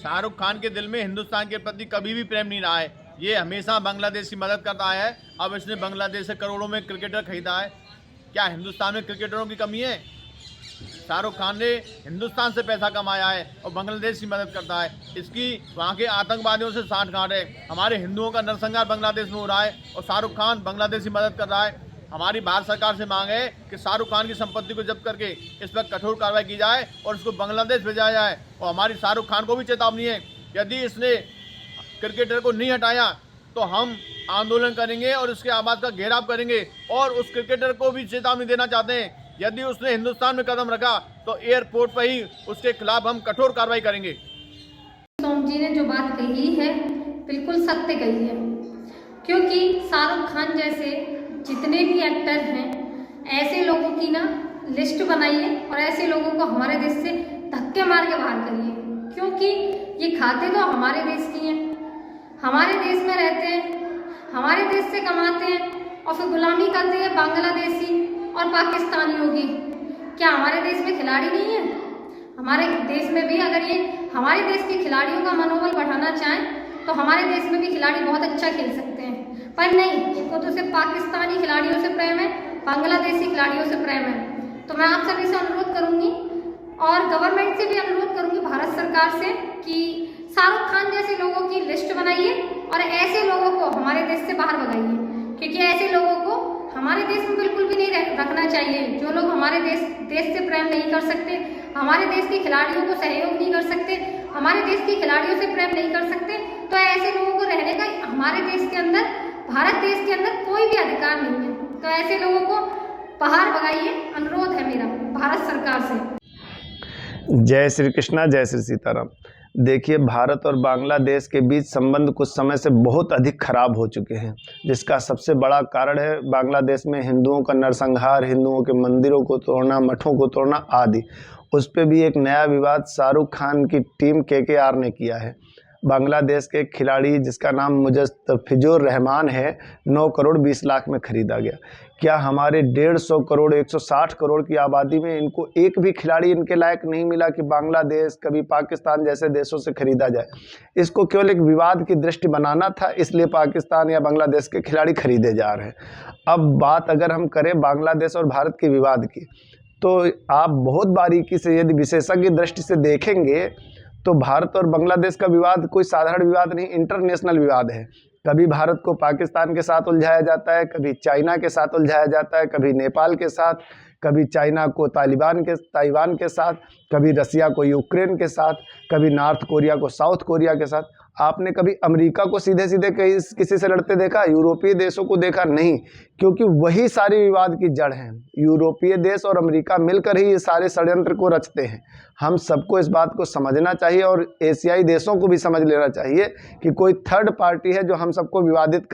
शाहरुख खान के दिल में हिंदुस्तान के प्रति कभी भी प्रेम नहीं रहा है। ये हमेशा बांग्लादेश की मदद करता है। अब इसने बांग्लादेश से करोड़ों में क्रिकेटर खरीदा है। क्या हिंदुस्तान में क्रिकेटरों की कमी है? शाहरुख खान ने हिंदुस्तान से पैसा कमाया है और बांग्लादेश की मदद करता है। इसकी वहाँ के आतंकवादियों से साठगांठ है। हमारे हिंदुओं का नरसंहार बांग्लादेश में हो रहा है और शाहरुख खान बांग्लादेश की मदद कर रहा है। हमारी भारत सरकार से मांग है कि शाहरुख खान की संपत्ति को जब्त करके इस पर कठोर कार्रवाई की जाए और उसको बांग्लादेश भेजा जाए। और हमारी शाहरुख खान को भी चेतावनी है, यदि इसने क्रिकेटर को नहीं हटाया तो हम आंदोलन करेंगे और उसके आवाज़ का घेराव करेंगे। और उस क्रिकेटर को भी चेतावनी देना चाहते हैं, यदि उसने हिंदुस्तान में कदम रखा तो एयरपोर्ट पर ही उसके खिलाफ हम कठोर कार्रवाई करेंगे। सोम जी ने जो बात कही है बिल्कुल सत्य कही है, क्योंकि शाहरुख खान जैसे जितने भी एक्टर हैं ऐसे लोगों की ना लिस्ट बनाइए और ऐसे लोगों को हमारे देश से धक्के मार के बाहर करिए, क्योंकि ये खाते तो हमारे देश की हैं, हमारे देश में रहते हैं, हमारे देश से कमाते हैं और फिर गुलामी करते हैं बांग्लादेशी और पाकिस्तानियों की। क्या हमारे देश में खिलाड़ी नहीं है? हमारे देश में भी अगर ये हमारे देश के खिलाड़ियों का मनोबल बढ़ाना चाहें तो हमारे देश में भी खिलाड़ी बहुत अच्छा खेल सकते हैं, पर नहीं, इनको तो सिर्फ पाकिस्तानी खिलाड़ियों से प्रेम है, बांग्लादेशी खिलाड़ियों से प्रेम है। तो मैं आप सभी से अनुरोध करूंगी और गवर्नमेंट से भी अनुरोध करूंगी, भारत सरकार से, कि शाहरुख खान जैसे लोगों की लिस्ट बनाइए और ऐसे लोगों को हमारे देश से बाहर भगाइए, क्योंकि ऐसे लोगों को हमारे देश में बिल्कुल भी नहीं रखना चाहिए। जो लोग हमारे देश से प्रेम नहीं कर सकते, हमारे देश के खिलाड़ियों को सहयोग नहीं कर सकते, हमारे देश के खिलाड़ियों से प्रेम नहीं कर सकते, तो ऐसे लोगों को रहने का हमारे देश के अंदर, भारत देश के अंदर कोई भी अधिकार नहीं है। तो ऐसे लोगों को बाहर भगाइए, अनुरोध है मेरा भारत सरकार से। जय श्री कृष्णा, जय श्री सीताराम। देखिए, भारत और बांग्लादेश के बीच संबंध कुछ समय से बहुत अधिक खराब हो चुके हैं, जिसका सबसे बड़ा कारण है बांग्लादेश में हिंदुओं का नरसंहार, हिंदुओं के मंदिरों को तोड़ना, मठों को तोड़ना आदि। उस पर भी एक नया विवाद शाहरुख खान की टीम KKR ने किया है। बांग्लादेश के खिलाड़ी जिसका नाम मुस्तफिजुर रहमान है, 9 करोड़ 20 लाख में खरीदा गया। क्या हमारे 150 करोड़ 160 करोड़ की आबादी में इनको एक भी खिलाड़ी इनके लायक नहीं मिला कि बांग्लादेश कभी पाकिस्तान जैसे देशों से खरीदा जाए? इसको केवल एक विवाद की दृष्टि बनाना था, इसलिए पाकिस्तान या बांग्लादेश के खिलाड़ी खरीदे जा रहे हैं। अब बात अगर हम करें बांग्लादेश और भारत के विवाद की, तो आप बहुत बारीकी से यदि विशेषज्ञ दृष्टि से देखेंगे तो भारत और बांग्लादेश का विवाद कोई साधारण विवाद नहीं, इंटरनेशनल विवाद है। कभी भारत को पाकिस्तान के साथ उलझाया जाता है, कभी चाइना के साथ उलझाया जाता है, कभी नेपाल के साथ, कभी चाइना को ताइवान के साथ, कभी रसिया को यूक्रेन के साथ, कभी नॉर्थ कोरिया को साउथ कोरिया के साथ। आपने कभी अमेरिका को सीधे सीधे किसी से लड़ते देखा? यूरोपीय देशों को देखा? नहीं, क्योंकि वही सारे विवाद की जड़ हैं। यूरोपीय देश और अमेरिका मिलकर ही ये सारे षड्यंत्र को रचते हैं। हम सबको इस बात को समझना चाहिए और एशियाई देशों को भी समझ लेना चाहिए कि कोई थर्ड पार्टी है जो हम सबको विवादित